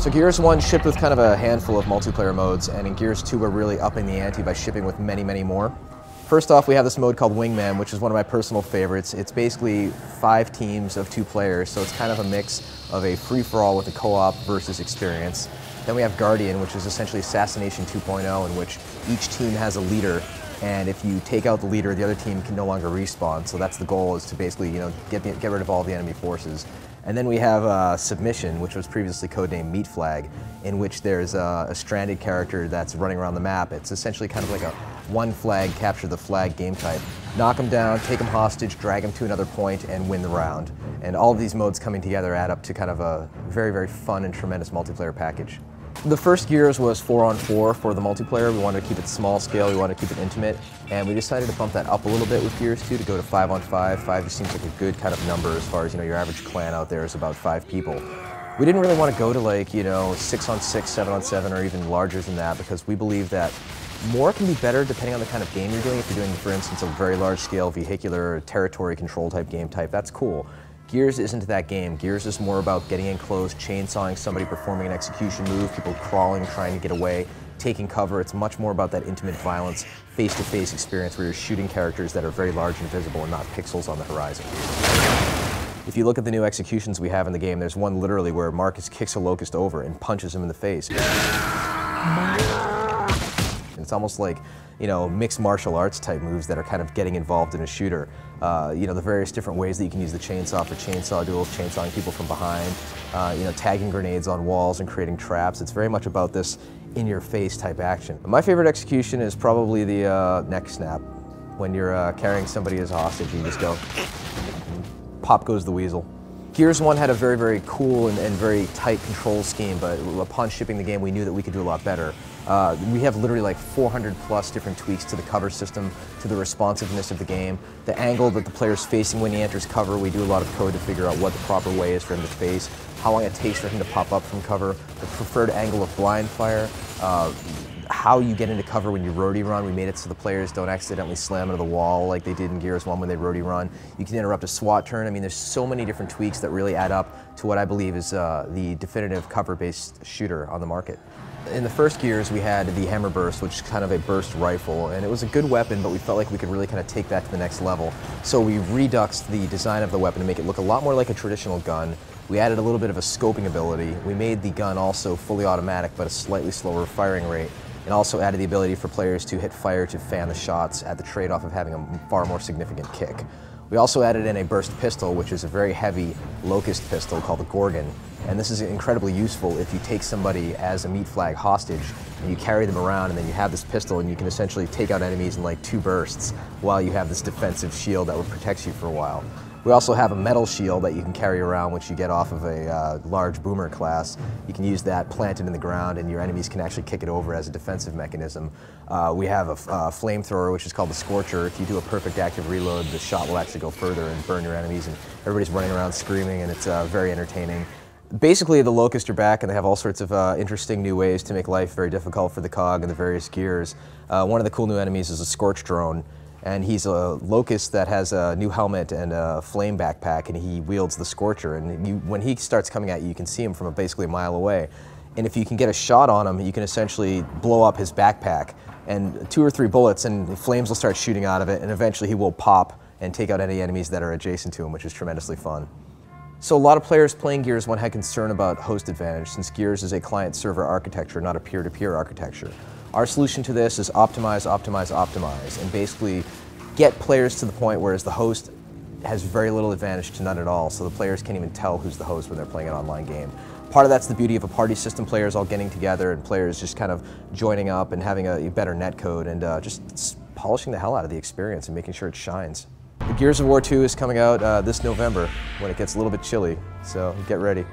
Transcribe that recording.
So Gears 1 shipped with kind of a handful of multiplayer modes, and in Gears 2 we're really upping the ante by shipping with many, many more. First off, we have this mode called Wingman, which is one of my personal favorites. It's basically 5 teams of 2 players, so it's kind of a mix of a free-for-all with a co-op versus experience. Then we have Guardian, which is essentially Assassination 2.0, in which each team has a leader, and if you take out the leader, the other team can no longer respawn. So that's the goal, is to basically, get rid of all the enemy forces. And then we have Submission, which was previously codenamed Meat Flag, in which there's a stranded character that's running around the map. It's essentially kind of like a one flag, capture the flag game type. Knock them down, take them hostage, drag them to another point, and win the round. And all of these modes coming together add up to kind of a very, very fun and tremendous multiplayer package. The first Gears was 4-on-4 for the multiplayer. We wanted to keep it small scale, we wanted to keep it intimate, and we decided to bump that up a little bit with Gears 2 to go to 5-on-5. 5 just seems like a good kind of number as far as, your average clan out there is about 5 people. We didn't really want to go to 6-on-6, 7-on-7, or even larger than that, because we believe that more can be better depending on the kind of game you're doing. If you're doing, for instance, a very large scale vehicular territory control type game type, that's cool. Gears isn't that game. Gears is more about getting in close, chainsawing somebody, performing an execution move, people crawling, trying to get away, taking cover. It's much more about that intimate violence, face-to-face experience where you're shooting characters that are very large and visible and not pixels on the horizon. If you look at the new executions we have in the game, there's one literally where Marcus kicks a Locust over and punches him in the face. It's almost like, mixed martial arts type moves that are kind of getting involved in a shooter. The various different ways that you can use the chainsaw for chainsaw duels, chainsawing people from behind, tagging grenades on walls and creating traps. It's very much about this in-your-face type action. My favorite execution is probably the neck snap. When you're carrying somebody as a hostage, you just go, pop goes the weasel. Gears 1 had a very, very cool and very tight control scheme, but upon shipping the game, we knew that we could do a lot better. We have literally like 400 plus different tweaks to the cover system, to the responsiveness of the game, the angle that the player's facing when he enters cover. We do a lot of code to figure out what the proper way is for him to face, how long it takes for him to pop up from cover, the preferred angle of blind fire, how you get into cover when you roadie run. We made it so the players don't accidentally slam into the wall like they did in Gears 1 when they roadie run. You can interrupt a SWAT turn. I mean, there's so many different tweaks that really add up to what I believe is the definitive cover-based shooter on the market. In the first Gears, we had the Hammer Burst, which is kind of a burst rifle, and it was a good weapon, but we felt like we could really kind of take that to the next level. So we reduxed the design of the weapon to make it look a lot more like a traditional gun. We added a little bit of a scoping ability. We made the gun also fully automatic, but a slightly slower firing rate, and also added the ability for players to hit fire to fan the shots at the trade-off of having a far more significant kick. We also added in a burst pistol, which is a very heavy Locust pistol called the Gorgon. And this is incredibly useful if you take somebody as a Meat Flag hostage and you carry them around, and then you have this pistol and you can essentially take out enemies in like 2 bursts while you have this defensive shield that protects you for a while. We also have a metal shield that you can carry around, which you get off of a large boomer class. You can use that planted in the ground, and your enemies can actually kick it over as a defensive mechanism. We have a flamethrower, which is called the Scorcher. If you do a perfect active reload, the shot will actually go further and burn your enemies, and everybody's running around screaming, and it's very entertaining. Basically, the Locusts are back, and they have all sorts of interesting new ways to make life very difficult for the COG and the various gears. One of the cool new enemies is a Scorch Drone, and he's a Locust that has a new helmet and a flame backpack, and he wields the Scorcher. And when he starts coming at you, you can see him from basically a mile away. And if you can get a shot on him, you can essentially blow up his backpack, and 2 or 3 bullets, and the flames will start shooting out of it, and eventually he will pop and take out any enemies that are adjacent to him, which is tremendously fun. So a lot of players playing Gears 1 had concern about host advantage, since Gears is a client-server architecture, not a peer-to-peer architecture. Our solution to this is optimize, optimize, optimize, and basically get players to the point where the host has very little advantage to none at all, so the players can't even tell who's the host when they're playing an online game. Part of that's the beauty of a party system, players all getting together and players just kind of joining up and having a better netcode and just polishing the hell out of the experience and making sure it shines. The Gears of War 2 is coming out this November when it gets a little bit chilly, so get ready.